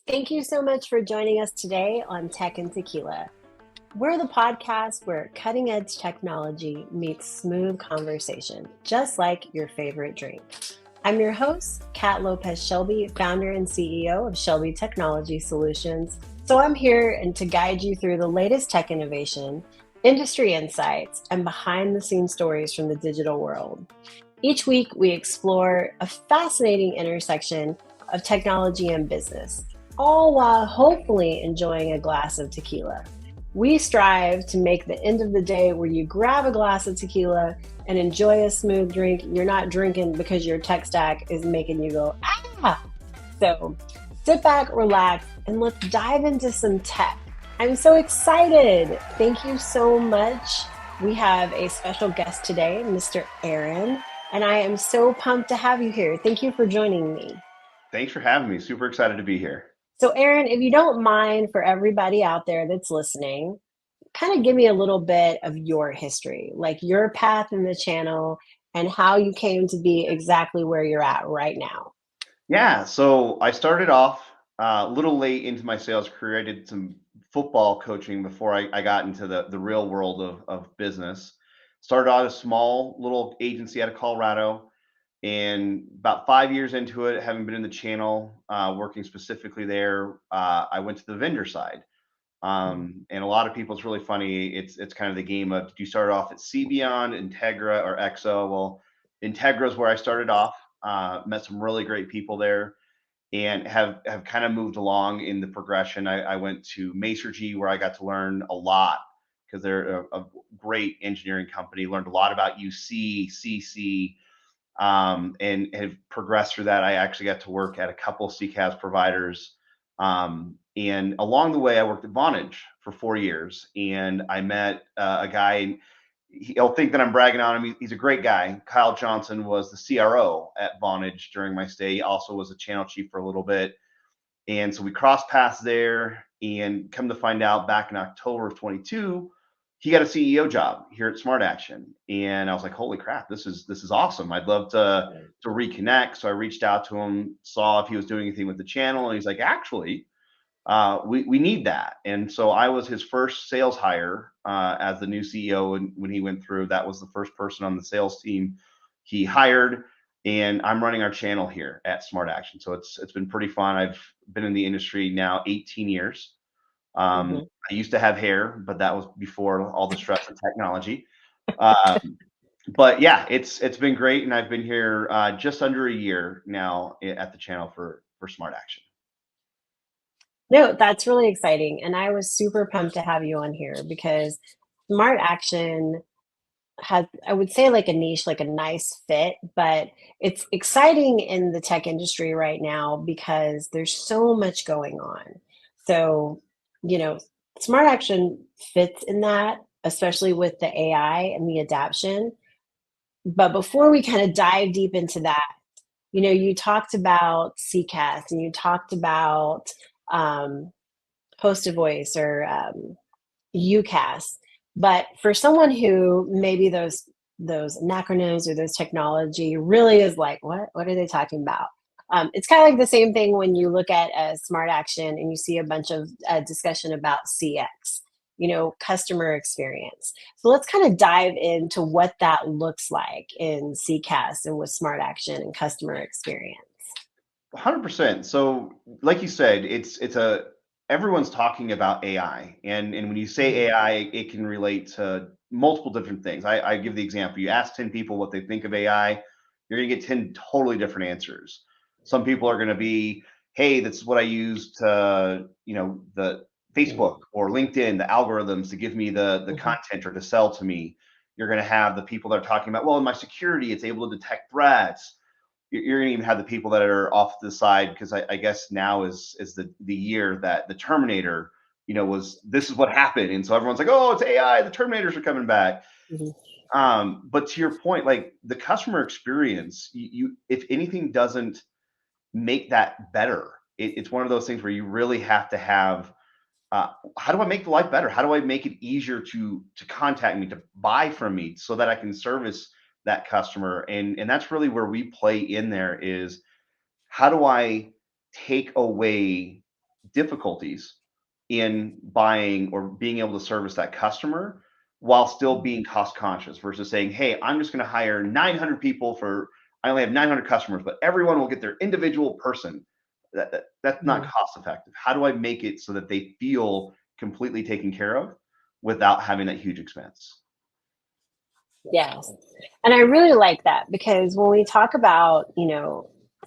Thank you so much for joining us today on Tech and Tequila. We're the podcast where cutting edge technology meets smooth conversation, just like your favorite drink. I'm your host, Kat Lopez Shelby, founder and CEO of Shelby Technology Solutions. So I'm here and to guide you through the latest tech innovation, industry insights, and behind the scenes stories from the digital world. Each week, we explore a fascinating intersection of technology and business, all while hopefully enjoying a glass of tequila. We strive to make the end of the day where you grab a glass of tequila and enjoy a smooth drink. You're not drinking because your tech stack is making you go, ah! So sit back, relax, and let's dive into some tech. I'm so excited. Thank you so much. We have a special guest today, Mr. Aaron, and I am so pumped to have you here. Thank you for joining me. Thanks for having me. Super excited to be here. So, Aaron, if you don't mind, for everybody out there that's listening, kind of give me a little bit of your history, like your path in the channel and how you came to be exactly where you're at right now. Yeah, so I started off a little late into my sales career. I did some football coaching before I got into the real world of business. Started out a small little agency out of Colorado, and about 5 years into it, having been in the channel, working specifically there, I went to the vendor side. And a lot of people, it's really funny. It's kind of the game of, did you start off at CBeyond, Integra, or EXO? Well, Integra is where I started off. Met some really great people there, and have kind of moved along in the progression. I went to Masergy, where I got to learn a lot because they're a great engineering company. Learned a lot about UC, CC, and have progressed through that. I actually got to work at a couple CCAS providers. And along the way, I worked at Vonage for 4 years, and I met a guy. He'll think that I'm bragging on him. He's a great guy. Kyle Johnson was the CRO at Vonage during my stay. He also was a channel chief for a little bit. And so we crossed paths there, and come to find out back in October of 22, he got a CEO job here at Smart Action. And I was like, holy crap, this is awesome. I'd love to reconnect. So I reached out to him, saw if he was doing anything with the channel, and he's like, actually, we need that. And so I was his first sales hire as the new CEO. And when he went through, that was the first person on the sales team he hired. And I'm running our channel here at Smart Action. So it's been pretty fun. I've been in the industry now 18 years. Mm-hmm. I used to have hair, but that was before all the stress of technology. Um, but yeah, it's been great, and I've been here just under a year now at the channel for Smart Action. No, that's really exciting. And I was super pumped to have you on here because Smart Action has, I would say, like a niche, like a nice fit, but it's exciting in the tech industry right now because there's so much going on. So, you know, Smart Action fits in that, especially with the AI and the adaption. But before we kind of dive deep into that, you talked about CCAS and you talked about um, host to voice or UCAS. But for someone who maybe those acronyms or those technology really is like, what are they talking about? It's kind of like the same thing when you look at a smart action and you see a bunch of discussion about CX, customer experience. So let's kind of dive into what that looks like in CCAS and with smart action and customer experience. 100%. So, like you said, it's a everyone's talking about AI, and when you say Mhm. AI, it can relate to multiple different things. I give the example: you ask 10 people what they think of AI, you're gonna get 10 totally different answers. Some people are gonna be, "Hey, that's what I use to, the Facebook or LinkedIn, the algorithms to give me the Mhm. content or to sell to me." You're gonna have the people that are talking about, well, in my security, it's able to detect threats. You're going to even have the people that are off to the side because I guess now is the year that the Terminator, was this is what happened, and so everyone's like, oh, it's AI, the Terminators are coming back. Mhm. But to your point, like the customer experience, you if anything doesn't make that better, it's one of those things where you really have to have. How do I make the life better? How do I make it easier to contact me, to buy from me, so that I can service that customer? And that's really where we play in there is how do I take away difficulties in buying or being able to service that customer while still being cost conscious versus saying, hey, I'm just going to hire 900 people for, I only have 900 customers, but everyone will get their individual person. That's not Mhm. cost effective. How do I make it so that they feel completely taken care of without having that huge expense? Yes. And I really like that because when we talk about,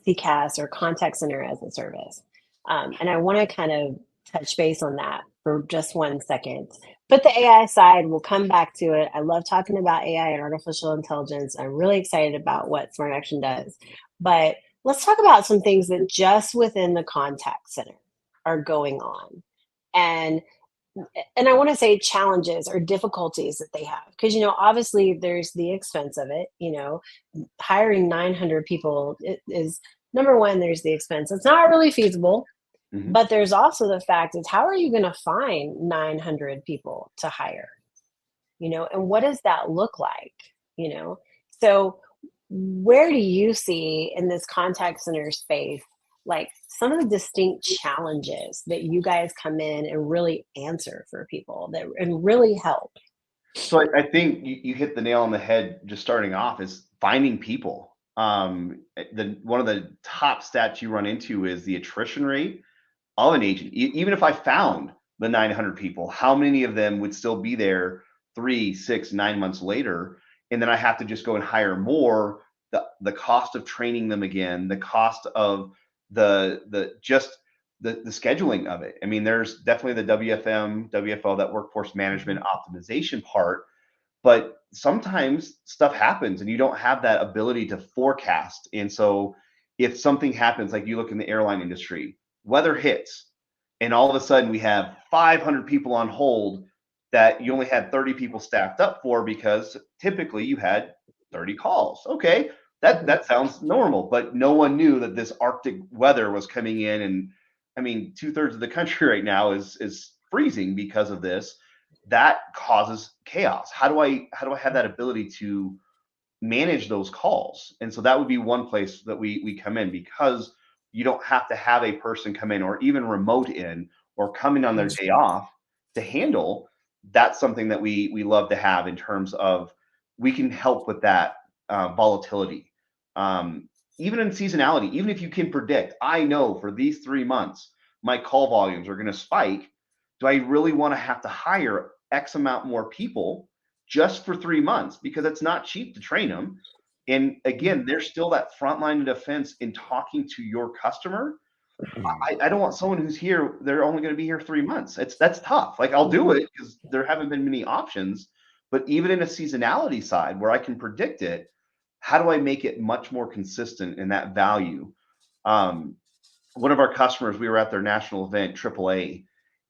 CCaaS or contact center as a service, and I want to kind of touch base on that for just 1 second. But the AI side, we'll come back to it. I love talking about AI and artificial intelligence. I'm really excited about what Smart Action does. But let's talk about some things that just within the contact center are going on. And and I want to say challenges or difficulties that they have because obviously there's the expense of it. Hiring 900 people is number one. There's the expense. It's not really feasible, Mhm. but there's also the fact is how are you going to find 900 people to hire? And what does that look like? You know, so where do you see in this contact center space like some of the distinct challenges that you guys come in and really answer for people that and really help? So I think you hit the nail on the head just starting off is finding people. The one of the top stats you run into is the attrition rate of an agent. Even if I found the 900 people, how many of them would still be there 3, 6, 9 months later? And then I have to just go and hire more. The cost of training them again, the cost of the scheduling of it. I mean, there's definitely the WFO, that workforce management Mhm. optimization part, but sometimes stuff happens and you don't have that ability to forecast. And so if something happens, like you look in the airline industry, weather hits, and all of a sudden we have 500 people on hold that you only had 30 people staffed up for because typically you had 30 calls. Okay, that sounds normal, but no one knew that this Arctic weather was coming in, and I mean, 2/3 of the country right now is freezing because of this. That causes chaos. How do I have that ability to manage those calls? And so that would be one place that we come in, because you don't have to have a person come in or even remote in or come in on their That's day true. off to handle. That's something that we love to have in terms of we can help with that volatility. Um, Even in seasonality, even if you can predict, I know for these 3 months my call volumes are going to spike. Do I really want to have to hire X amount more people just for 3 months, because it's not cheap to train them? And again, there's still that front line of defense in talking to your customer. I don't want someone who's here, they're only going to be here 3 months. That's tough. Like, I'll do Mhm. it because there haven't been many options. But even in a seasonality side where I can predict it, how do I make it much more consistent in that value? Um, One of our customers, we were at their national event, AAA,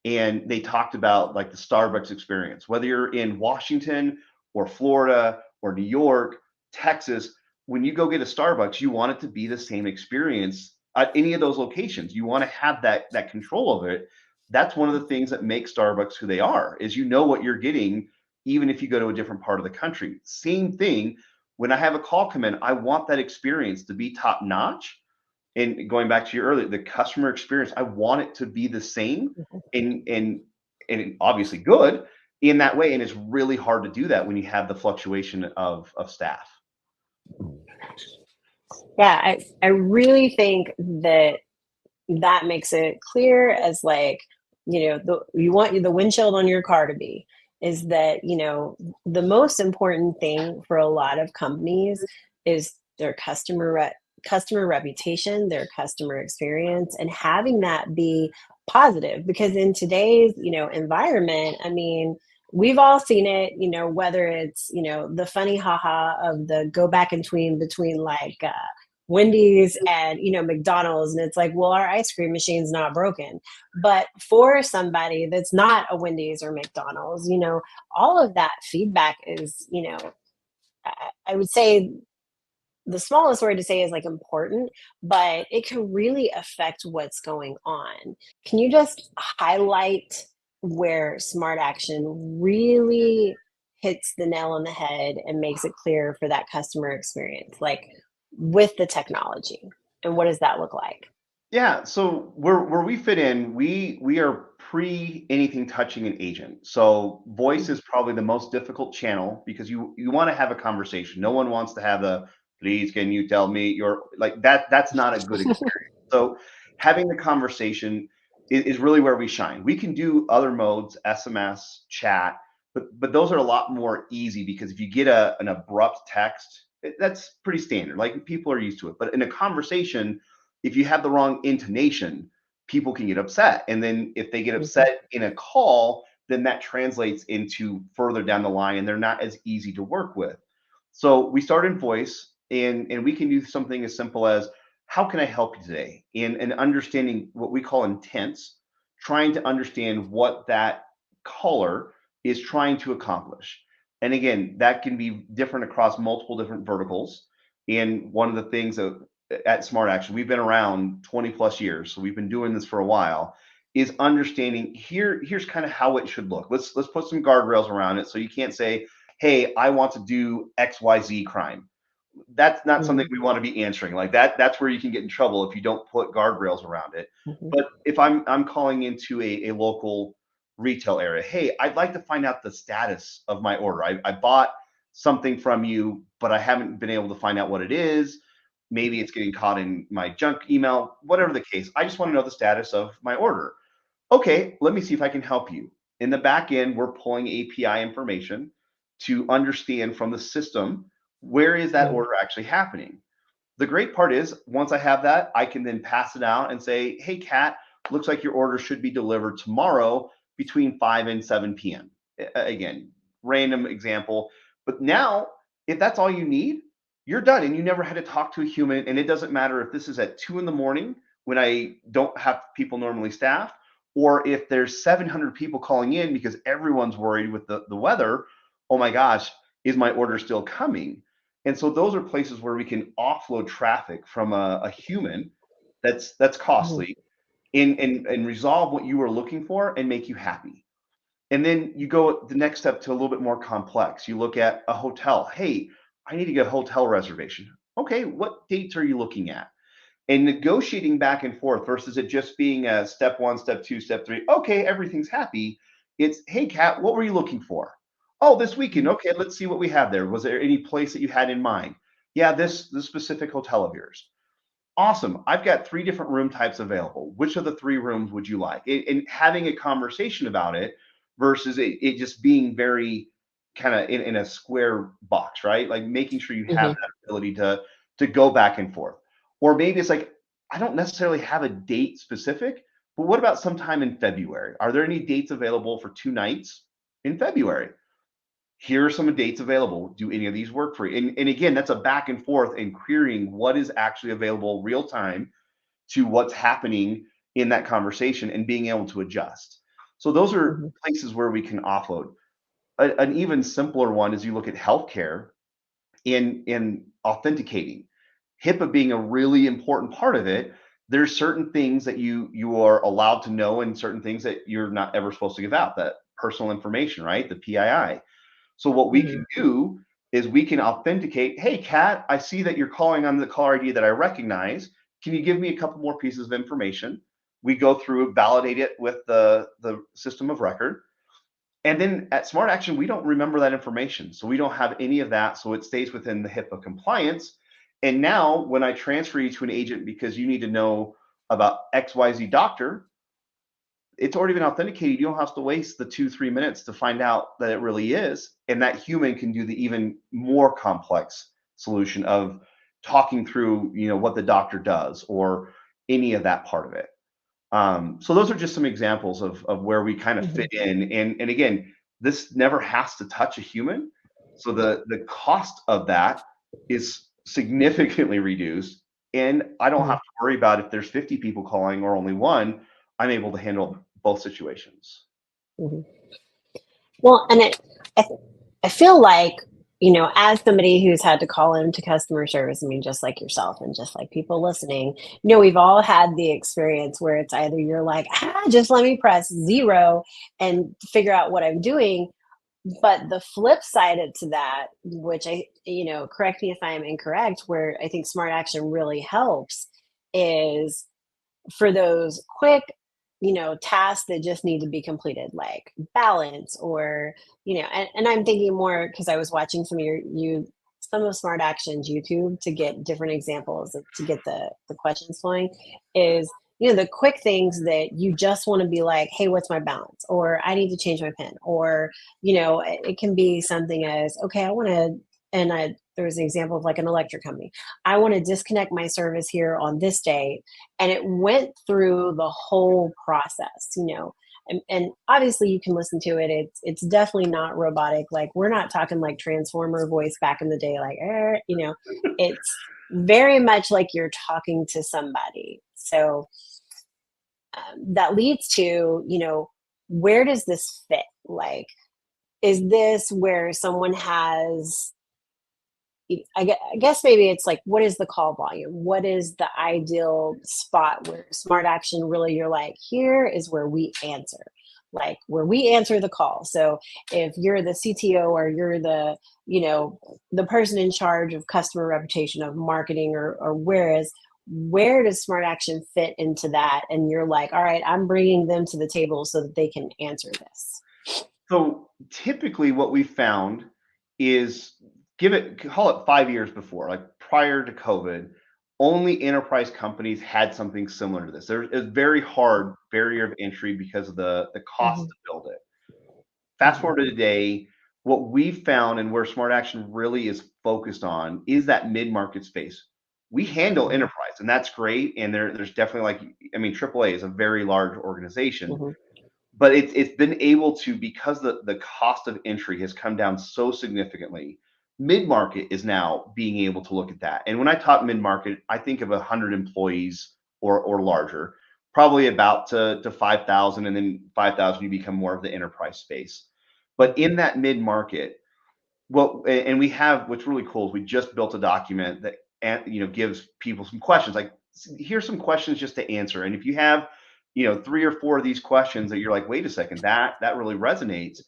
and they talked about like the Starbucks experience. Whether you're in Washington or Florida or New York, Texas, when you go get a Starbucks, you want it to be the same experience at any of those locations. You want to have that control of it. That's one of the things that makes Starbucks who they are, is you know what you're getting, even if you go to a different part of the country. Same thing. When I have a call come in, I want that experience to be top notch. And going back to your earlier, the customer experience, I want it to be the same and obviously good in that way. And it's really hard to do that when you have the fluctuation of staff. Yeah, I really think that that makes it clear as like, you want the windshield on your car to be is that, the most important thing for a lot of companies is their customer reputation, their customer experience, and having that be positive because in today's, environment, I mean, we've all seen it, whether it's, the funny haha of the go back and between like Wendy's and McDonald's, and it's like, well, our ice cream machine's not broken. But for somebody that's not a Wendy's or McDonald's, all of that feedback is, I would say the smallest word to say is like important, but it can really affect what's going on. Can you just highlight where smart action really hits the nail on the head and makes it clear for that customer experience, like with the technology? And what does that look like? Yeah, so where we fit in, we are pre anything touching an agent. So voice Mhm. is probably the most difficult channel because you want to have a conversation. No one wants to have the please can you tell me your like that that's not a good experience. So having the conversation is really where we shine. We can do other modes, SMS, chat, but those are a lot more easy because if you get an abrupt text, that's pretty standard. Like people are used to it. But in a conversation, if you have the wrong intonation, people can get upset. And then if they get Mhm. upset in a call, then that translates into further down the line and they're not as easy to work with. So we start in voice and we can do something as simple as how can I help you today? And understanding what we call intents, trying to understand what that caller is trying to accomplish. And again, that can be different across multiple different verticals. And one of the things that at Smart Action, we've been around 20 plus years, so we've been doing this for a while, is understanding here's kind of how it should look. Let's put some guardrails around it so you can't say, hey, I want to do XYZ crime. That's not something Mhm. we want to be answering. Like that's where you can get in trouble if you don't put guardrails around it. Mhm. But if I'm calling into a local retail area, hey, I'd like to find out the status of my order. I bought something from you, but I haven't been able to find out what it is. Maybe it's getting caught in my junk email, whatever the case. I just want to know the status of my order. Okay, let me see if I can help you. In the back end, we're pulling API information to understand from the system where is that Mhm. order actually happening. The great part is once I have that, I can then pass it out and say, hey, Kat, looks like your order should be delivered tomorrow between 5 and 7 p.m. Again, random example. But now, if that's all you need, you're done and you never had to talk to a human. And it doesn't matter if this is at 2 in the morning when I don't have people normally staffed, or if there's 700 people calling in because everyone's worried with the weather. Oh my gosh, is my order still coming? And so those are places where we can offload traffic from a human that's Mhm. costly and resolve what you are looking for and make you happy. And then you go the next step to a little bit more complex. You look at a hotel. Hey, I need to get a hotel reservation. Okay, what dates are you looking at? And negotiating back and forth versus it just being a step one, step two, step three. Okay, everything's happy. It's, hey, Kat, what were you looking for? Oh, this weekend. Mhm. Okay, let's see what we have there. Was there any place that you had in mind? Yeah, this specific hotel of yours. Awesome. I've got three different room types available. Which of the three rooms would you like? And having a conversation about it versus it just being very kind of in a square box, right? Like making sure you have Mhm. that ability to go back and forth. Or maybe it's like, I don't necessarily have a date specific, but what about sometime in February? Are there any dates available for 2 nights in February? Here are some dates available. Do any of these work for you? And again, that's a back and forth and querying what is actually available real time to what's happening in that conversation and being able to adjust. So those are Mhm. places where we can offload. An even simpler one is you look at healthcare in authenticating. HIPAA being a really important part of it, there's certain things that you are allowed to know and certain things that you're not ever supposed to give out. That personal information, right? The PII. So what we can Mhm. do is we can authenticate, hey, Kat, I see that you're calling on the caller ID that I recognize. Can you give me a couple more pieces of information? We go through, validate it with the system of record. And then at Smart Action, we don't remember that information. So we don't have any of that. So it stays within the HIPAA compliance. And now when I transfer you to an agent because you need to know about XYZ doctor, it's already been authenticated. You don't have to waste the 2, 3 minutes to find out that it really is. And that human can do the even more complex solution of talking through, what the doctor does or any of that part of it. So those are just some examples of where we kind of fit Mhm. in. And again, this never has to touch a human. So the cost of that is significantly reduced. And I don't have Mhm. to worry about if there's 50 people calling or only one. I'm able to handle both situations. Mhm. Well, and I, I feel like, as somebody who's had to call into customer service, I mean, just like yourself and just like people listening, we've all had the experience where it's either you're like, just let me press zero and figure out what I'm doing. But the flip side to that, which correct me if I'm incorrect, where I think smart action really helps is for those quick, tasks that just need to be completed, like balance or, and I'm thinking more because I was watching some of Smart Action's YouTube to get different examples to get the questions flowing is, the quick things that you just want to be like, hey, what's my balance? Or I need to change my pin. Or, it can be something as, okay, I want to, there was an example of like an electric company. I want to disconnect my service here on this day. And it went through the whole process, and obviously you can listen to it. It's definitely not robotic. Like we're not talking like transformer voice back in the day, like, it's very much like you're talking to somebody. So that leads to, where does this fit? Like, is this where someone has, I guess maybe it's like, what is the call volume? What is the ideal spot where Smart Action really, you're like, here is where we answer, like where we answer the call. So if you're the CTO or you're the person in charge of customer reputation, of marketing, or where does Smart Action fit into that? And you're like, all right, I'm bringing them to the table so that they can answer this. So typically what we found is call it 5 years before, like prior to COVID, only enterprise companies had something similar to this. There's a very hard barrier of entry because of the cost Mhm, to build it. Fast mhm, forward to today, what we found and where Smart Action really is focused on is that mid-market space. We handle mhm, enterprise, and that's great. And there's definitely like, I mean, AAA is a very large organization, mhm, but it's been able to, because the cost of entry has come down so significantly. Mid market is now being able to look at that. And when I talk mid market, I think of 100 employees or larger, probably about to 5,000, and then 5,000 you become more of the enterprise space. But mhm, in that mid market, and we have, what's really cool is we just built a document that gives people some questions, like, here's some questions just to answer. And if you have 3 or 4 of these questions that you're like, wait a second, that really resonates,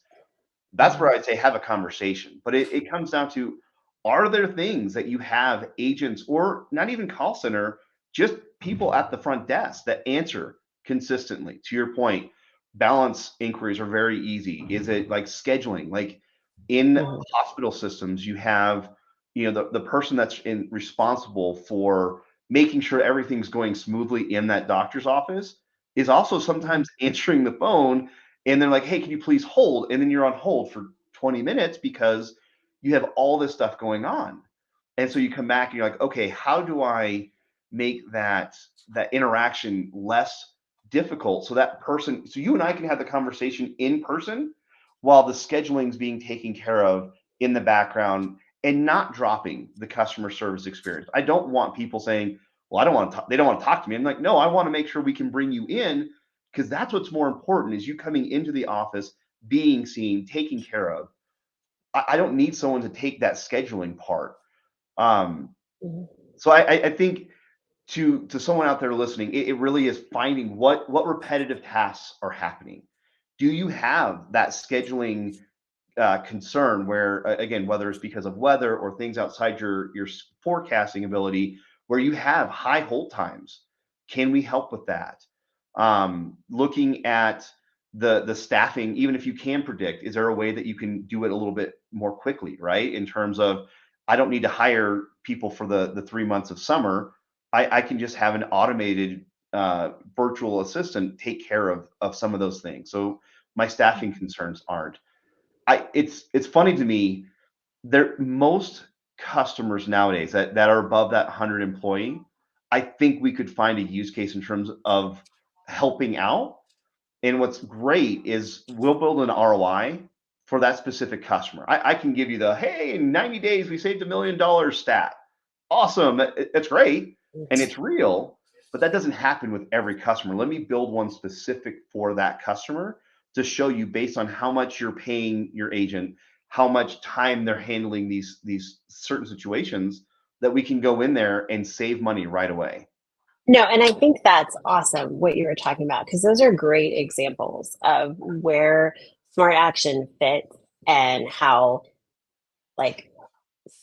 that's mhm, where I'd say have a conversation. But it comes down to, are there things that you have agents, or not even call center, just people at the front desk that answer consistently? To your point, balance inquiries are very easy. Is it like scheduling? Like in mhm, hospital systems, you have the person that's responsible for making sure everything's going smoothly in that doctor's office is also mhm, sometimes answering the phone, and they're like, "Hey, can you please hold?" And then you're on hold for 20 minutes because you have all this stuff going on. And so you come back and you're like, "Okay, how do I make that interaction less difficult so so you and I can have the conversation in person while the scheduling is being taken care of in the background, and not dropping the customer service experience." I don't want people saying, "Well, I don't want to talk, they don't want to talk to me." I'm like, "No, I want to make sure we can bring you in, because that's what's more important, is you coming into the office, being seen, taken care of." I don't need someone to take that scheduling part. Um, mhm, so I think, to someone out there listening, it really is finding what repetitive tasks are happening. Do you have that scheduling concern where, again, whether it's because of weather or things outside your forecasting ability, where you have high hold times? Can we help with that? Looking at the staffing, even if you can predict, is there a way that you can do it a little bit more quickly, right? In terms of, I don't need to hire people for the 3 months of summer. I can just have an automated virtual assistant take care of some of those things. So my staffing concerns aren't. It's funny to me, there most customers nowadays that are above that 100 employee, I think we could find a use case in terms of helping out. And what's great is we'll build an ROI for that specific customer. I can give you the, hey, in 90 days we saved $1 million stat. Awesome. That's great. And it's real, but that doesn't happen with every customer. Let me build one specific for that customer to show you, based on how much you're paying your agent, how much time they're handling these certain situations, that we can go in there and save money right away. No, and I think that's awesome what you were talking about because those are great examples of where Smart Action fits and how, like,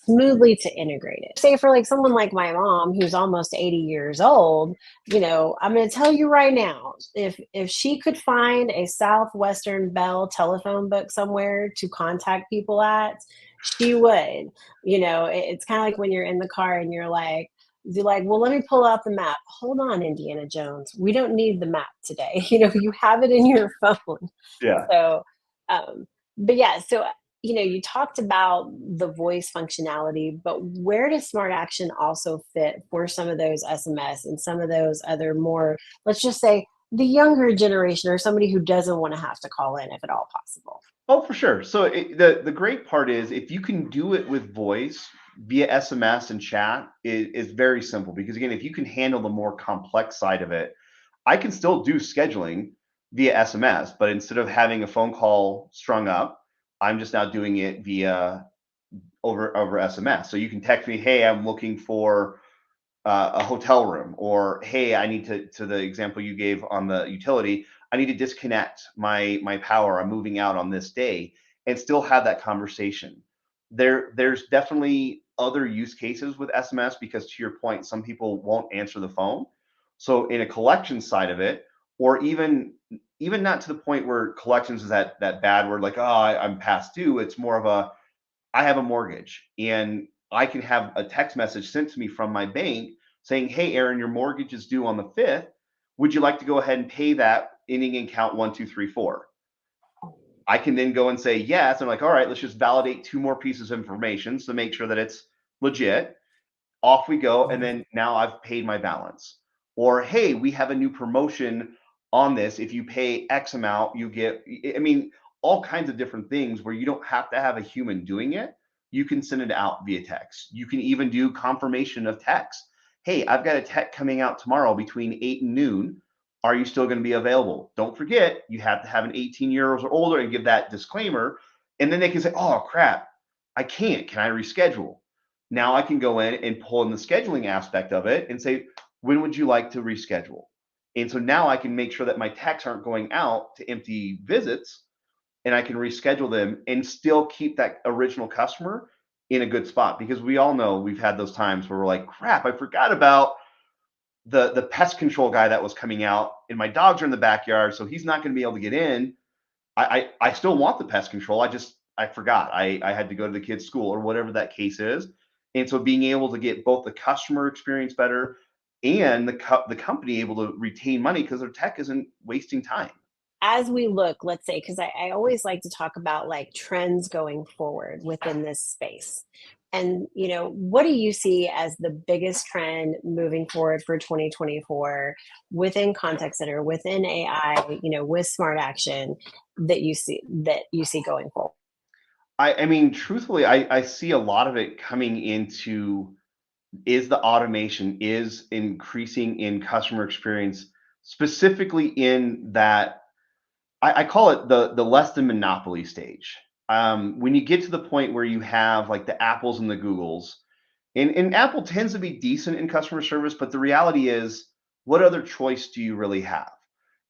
smoothly to integrate it. Say for like someone like my mom who's almost 80 years old, I'm going to tell you right now, if she could find a Southwestern Bell telephone book somewhere to contact people at, she would. It's kind of like when you're in the car and you're like, well, let me pull out the map. Hold on, Indiana Jones. We don't need the map today. You have it in your phone. Yeah. So, um, but yeah, so you talked about the voice functionality, but where does Smart Action also fit for some of those SMS and some of those other more, let's just say, the younger generation or somebody who doesn't want to have to call in if at all possible? Oh, for sure. So the great part is if you can do it with voice via SMS and chat, is very simple because again, if you can handle the more complex side of it, I can still do scheduling via SMS, but instead of having a phone call strung up, I'm just now doing it via over SMS. So you can text me, "Hey, I'm looking for a hotel room," or "Hey, I need to the example you gave on the utility, I need to disconnect my power. I'm moving out on this day," and still have that conversation. There's definitely other use cases with SMS because to your point, some people won't answer the phone. So in a collection side of it, or even not to the point where collections is that bad word like, oh, I'm past due. It's more of a I have a mortgage and I can have a text message sent to me from my bank saying, "Hey, Aaron, your mortgage is due on the 5th. Would you like to go ahead and pay that ending in count 1234?" I can then go and say yes. I'm like, all right, let's just validate two more pieces of information to make sure that it's legit. Off we go. And then now I've paid my balance. Or, hey, we have a new promotion on this. If you pay X amount, you get, I mean, all kinds of different things where you don't have to have a human doing it. You can send it out via text. You can even do confirmation of text. Hey, I've got a tech coming out tomorrow between 8 and noon. Are you still going to be available? Don't forget, you have to have an 18 years or older and give that disclaimer. And then they can say, oh, crap, I can't. Can I reschedule? Now I can go in and pull in the scheduling aspect of it and say, when would you like to reschedule? And so now I can make sure that my texts aren't going out to empty visits and I can reschedule them and still keep that original customer in a good spot because we all know we've had those times where we're like, crap, I forgot about the pest control guy that was coming out and my dogs are in the backyard, so he's not going to be able to get in. I still want the pest control. I forgot. I had to go to the kids' school or whatever that case is. And so being able to get both the customer experience better and the company able to retain money because their tech isn't wasting time. As we look, let's say, because I always like to talk about like trends going forward within this space. And, what do you see as the biggest trend moving forward for 2024 within contact center, within AI, with smart action that you see going forward? I mean, truthfully, I see a lot of it coming into is the automation is increasing in customer experience, specifically in that I call it the less than monopoly stage. When you get to the point where you have like the Apples and the Googles, and Apple tends to be decent in customer service, but the reality is, what other choice do you really have?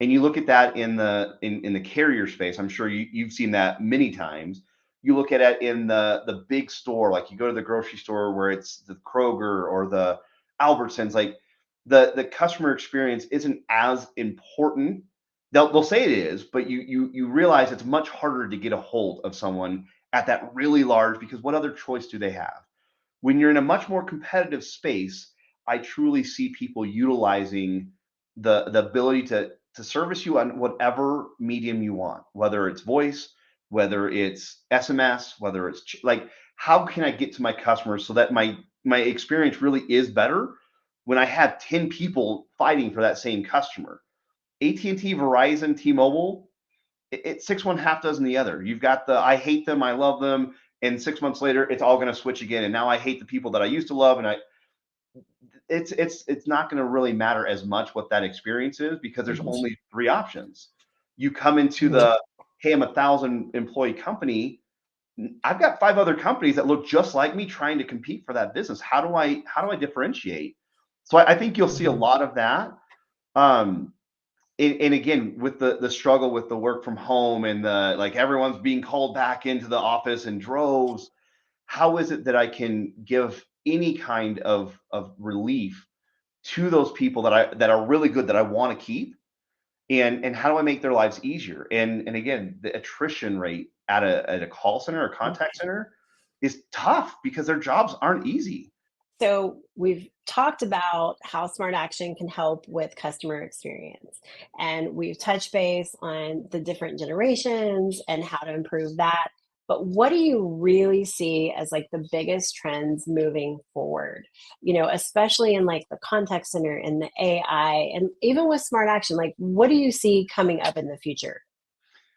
And you look at that in the carrier space. I'm sure you've seen that many times. You look at it in the big store, like you go to the grocery store where it's the Kroger or the Albertsons, like the customer experience isn't as important. They'll say it is, but you realize it's much harder to get a hold of someone at that really large because what other choice do they have? When you're in a much more competitive space, I truly see people utilizing the ability to service you on whatever medium you want, whether it's voice, whether it's SMS, whether it's like how can I get to my customers so that my experience really is better when I have 10 people fighting for that same customer. AT&T, Verizon, T-Mobile, it's six one half dozen the other. You've got the I hate them, I love them, and 6 months later it's all going to switch again. And now I hate the people that I used to love, and it's not going to really matter as much what that experience is because there's Mhm. only three options. You come into Mhm. the hey, I'm 1,000 employee company. I've got five other companies that look just like me trying to compete for that business. How do I differentiate? So I think you'll see a Mhm. lot of that. Um, and again with the struggle with the work from home and the like everyone's being called back into the office in droves, how is it that I can give any kind of relief to those people that are really good that I want to keep, and how do I make their lives easier? And again, the attrition rate at a call center or contact center is tough because their jobs aren't easy. So we've talked about how Smart Action can help with customer experience, and we've touched base on the different generations and how to improve that. But what do you really see as like the biggest trends moving forward? Especially in like the contact center and the AI, and even with Smart Action, like what do you see coming up in the future?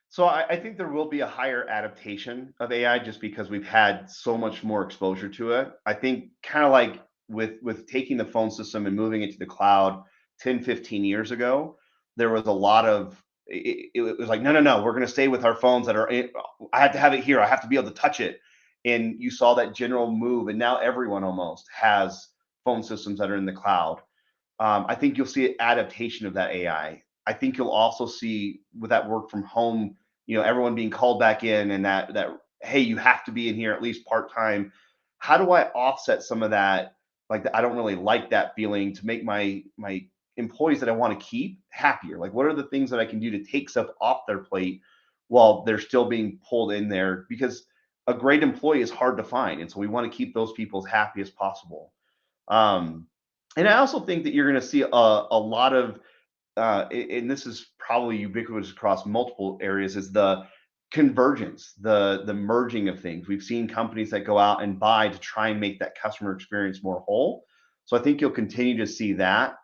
So I think there will be a higher adaptation of AI just because we've had so much more exposure to it. I think kind of like with taking the phone system and moving it to the cloud 10, 15 years ago, there was a lot of it was like, no, no, no, we're going to stay with our phones that are I have to have it here. I have to be able to touch it. And you saw that general move, and now everyone almost has phone systems that are in the cloud. I think you'll see an adaptation of that AI. I think you'll also see with that work from home, everyone being called back in, and that hey, you have to be in here at least part time. How do I offset some of that? Like I don't really like that feeling to make my employees that I want to keep happier. Like what are the things that I can do to take stuff off their plate while they're still being pulled in there? Because a great employee is hard to find, and so we want to keep those people as happy as possible. Um, and I also think that you're going to see a lot of, and this is probably ubiquitous across multiple areas, is the convergence, the merging of things. We've seen companies that go out and buy to try and make that customer experience more whole. So I think you'll continue to see that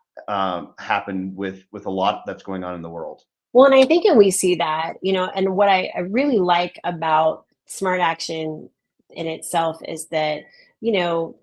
happen with a lot that's going on in the world. Well, and I think and we see that, and what I really like about Smart Action in itself is that, you know,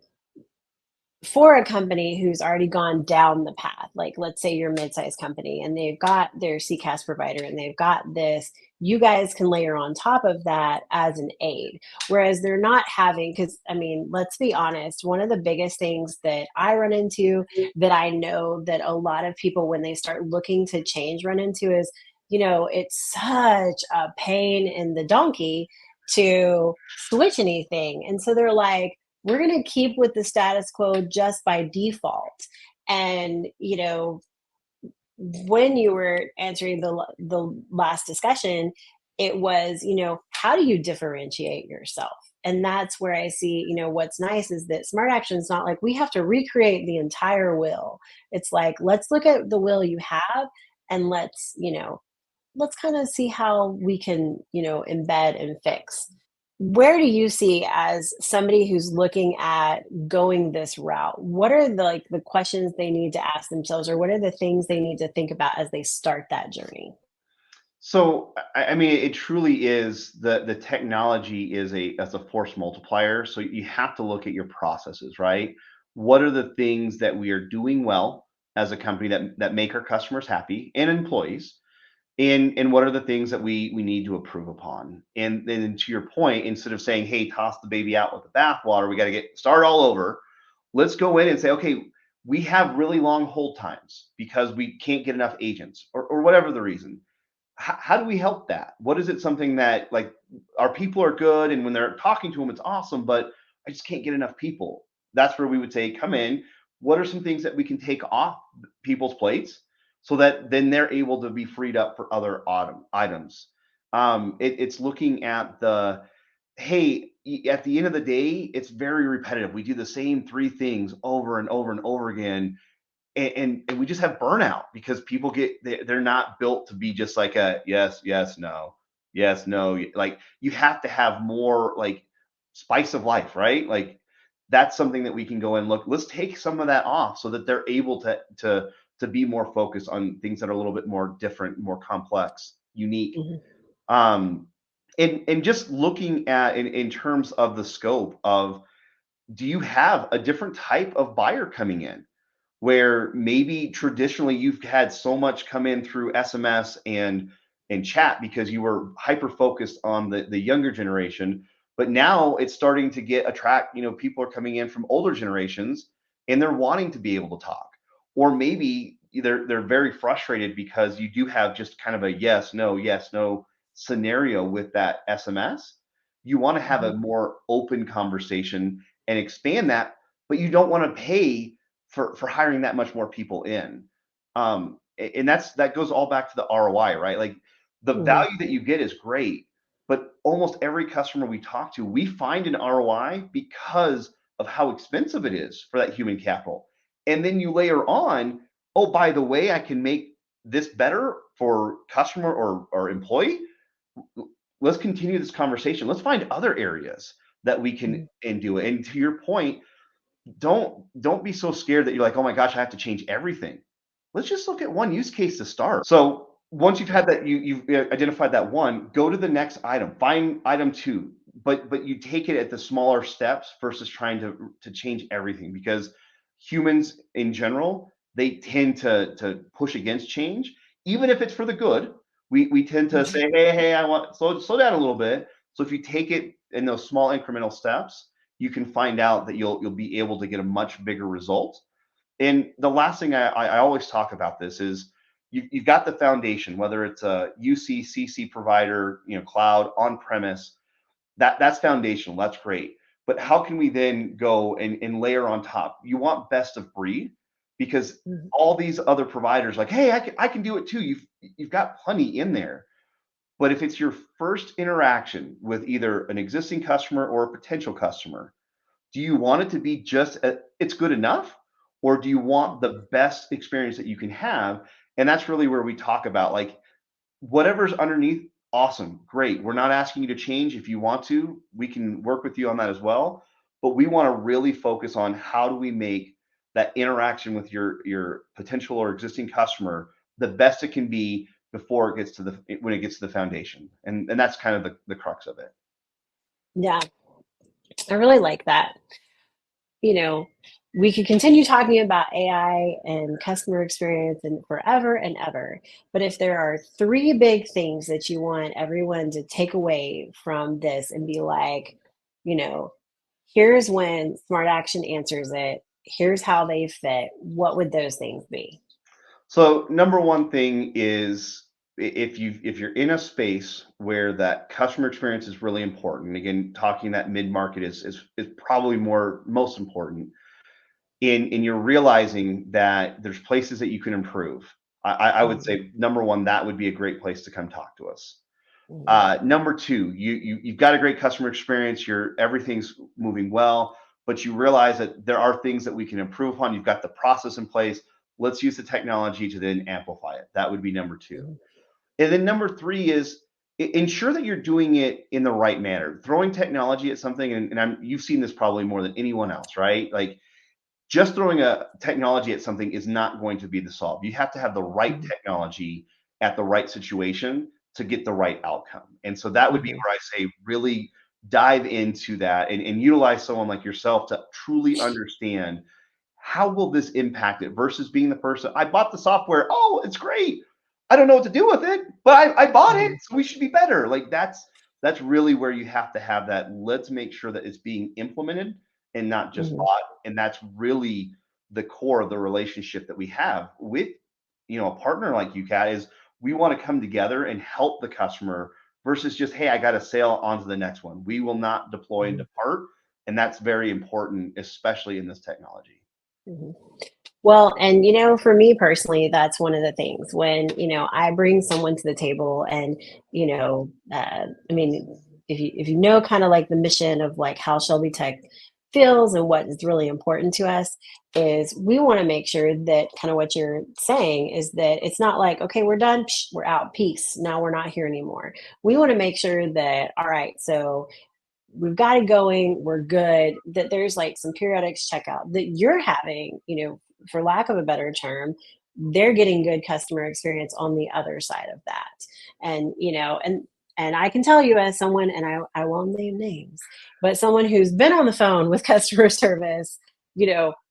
for a company who's already gone down the path, like let's say you're a mid-sized company and they've got their CCAS provider and they've got this, you guys can layer on top of that as an aid. Whereas they're not having, because I mean, let's be honest, one of the biggest things that I run into that I know that a lot of people, when they start looking to change, run into is, it's such a pain in the donkey to switch anything. And so they're like, we're going to keep with the status quo just by default. And when you were answering the last discussion, it was, how do you differentiate yourself? And that's where I see, what's nice is that Smart Action is not like we have to recreate the entire will. It's like, let's look at the will you have, and let's kind of see how we can, embed and fix. Where do you see, as somebody who's looking at going this route, what are the questions they need to ask themselves, or what are the things they need to think about as they start that journey? So I mean, it truly is the technology is as a force multiplier. So you have to look at your processes, right? What are the things that we are doing well as a company that make our customers happy and employees? And what are the things that we need to improve upon? And then to your point, instead of saying, hey, toss the baby out with the bathwater, we got to get start all over. Let's go in and say, okay, we have really long hold times because we can't get enough agents, or whatever the reason. How do we help that? What is it, something that, like, our people are good and when they're talking to them it's awesome, but I just can't get enough people? That's where we would say, come in. What are some things that we can take off people's plates so that then they're able to be freed up for other items? It's looking at the, hey, at the end of the day, it's very repetitive. We do the same three things over and over and over again, and we just have burnout because people they're not built to be just like a yes, yes, no, yes, no. Like you have to have more like spice of life, right? Like that's something that we can go and look. Let's take some of that off so that they're able to be more focused on things that are a little bit more different, more complex, unique. Mhm. Um, and just looking at in terms of the scope of, do you have a different type of buyer coming in? Where maybe traditionally you've had so much come in through SMS and chat because you were hyper focused on the younger generation, but now it's starting to get attract, people are coming in from older generations and they're wanting to be able to talk. Or maybe they're very frustrated because you do have just kind of a yes no scenario with that SMS. You want to have a Mhm. more open conversation and expand that, but you don't want to pay for hiring that much more people in. And that goes all back to the ROI, right? Like the Mhm. value that you get is great, but almost every customer we talk to, we find an ROI because of how expensive it is for that human capital. And then you layer on, oh, by the way, I can make this better for customer or employee. Let's continue this conversation. Let's find other areas that we can Mhm. and do it. And to your point, don't be so scared that you're like, oh my gosh, I have to change everything. Let's just look at one use case to start. So once you've had that, you've identified that one, go to the next item, find item two, but you take it at the smaller steps versus trying to change everything, because humans in general, they tend to push against change, even if it's for the good. We tend to say, Mhm. hey, I want slow down a little bit. So if you take it in those small incremental steps, you can find out that you'll be able to get a much bigger result. And the last thing I always talk about this is you've got the foundation, whether it's a UC, CC provider, cloud, on premise, that's foundational. That's great. But how can we then go and layer on top? You want best of breed, because Mhm. all these other providers like, hey, I can do it too. You've got plenty in there. But if it's your first interaction with either an existing customer or a potential customer, do you want it to be it's good enough, or do you want the best experience that you can have? And that's really where we talk about, like, whatever's underneath, awesome, great. We're not asking you to change. If you want to, we can work with you on that as well. But we want to really focus on how do we make that interaction with your potential or existing customer the best it can be before it gets to the when it gets to the foundation. And that's kind of the crux of it. Yeah, I really like that. You know, we could continue talking about AI and customer experience and forever and ever. But if there are three big things that you want everyone to take away from this and be like, you know, here's when Smart Action answers it, here's how they fit, what would those things be? So number one thing is, if you're in a space where that customer experience is really important, again, talking that mid market is probably most important. In you're realizing that there's places that you can improve. I would Mhm. say number one, that would be a great place to come talk to us. Mhm. Number two, you've got a great customer experience. Everything's moving well, but you realize that there are things that we can improve on. You've got the process in place. Let's use the technology to then amplify it. That would be number two. Mhm. And then number three is ensure that you're doing it in the right manner. Throwing technology at something, and you've seen this probably more than anyone else, right? Like, just throwing a technology at something is not going to be the solve. You have to have the right Mhm. technology at the right situation to get the right outcome. And so that would be Mhm. where I say really dive into that and utilize someone like yourself to truly understand how will this impact it, versus being the person, I bought the software, oh, it's great, I don't know what to do with it, but I bought it, Mhm. so we should be better. Like that's really where you have to have that, let's make sure that it's being implemented and not just Mhm. bought. And that's really the core of the relationship that we have with a partner like you, Kat, is we want to come together and help the customer versus just, hey, I got a sale, on to the next one. We will not deploy and Mhm. depart. And that's very important, especially in this technology. Mhm. Well, and for me personally, that's one of the things when, I bring someone to the table and, I mean, if you know kind of like the mission of like how Shelby Tech feels and what is really important to us is we want to make sure that kind of what you're saying is that it's not like, okay, we're done, psh, we're out, peace. Now we're not here anymore. We want to make sure that, all right, so we've got it going, we're good, that there's like some periodics checkout that you're having, for lack of a better term, they're getting good customer experience on the other side of that. And, and I can tell you as someone, and I won't name names, but someone who's been on the phone with customer service,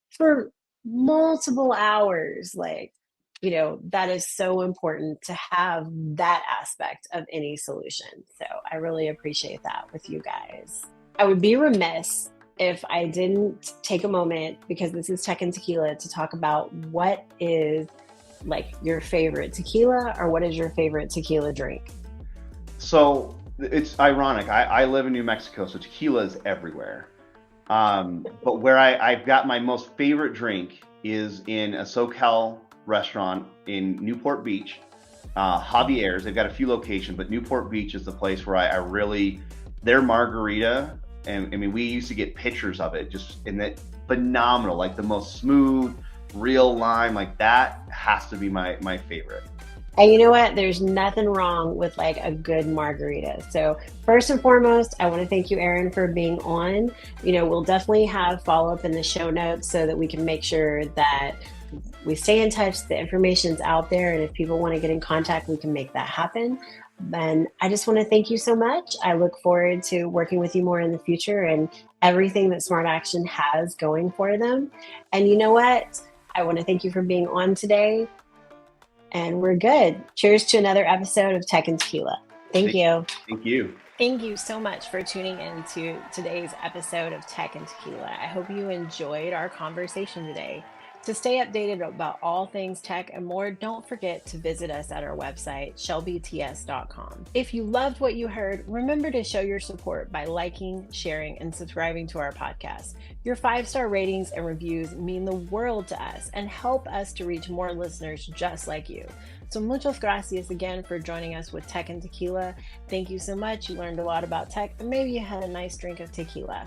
for multiple hours, like, that is so important to have that aspect of any solution. So I really appreciate that with you guys. I would be remiss if I didn't take a moment, because this is Tech and Tequila, to talk about what is like your favorite tequila or what is your favorite tequila drink? So It's ironic. I live in New Mexico, so tequila is everywhere. But where I've got my most favorite drink is in a SoCal restaurant in Newport Beach, Javier's. They've got a few locations, but Newport Beach is the place where I really, their margarita, and I mean, we used to get pictures of it, just in that phenomenal, like the most smooth, real lime, like that has to be my favorite. And you know what? There's nothing wrong with like a good margarita. So first and foremost, I want to thank you, Erin, for being on. We'll definitely have follow up in the show notes so that we can make sure that we stay in touch. The information's out there, and if people want to get in contact, we can make that happen. And I just want to thank you so much. I look forward to working with you more in the future and everything that Smart Action has going for them. And you know what? I want to thank you for being on today. And we're good. Cheers to another episode of Tech and Tequila. Thank you. Thank you. Thank you so much for tuning in to today's episode of Tech and Tequila. I hope you enjoyed our conversation today. To stay updated about all things tech and more, don't forget to visit us at our website, shelbyts.com. If you loved what you heard, remember to show your support by liking, sharing, and subscribing to our podcast. Your 5-star ratings and reviews mean the world to us and help us to reach more listeners just like you. So muchas gracias again for joining us with Tech and Tequila. Thank you so much. You learned a lot about tech, and maybe you had a nice drink of tequila.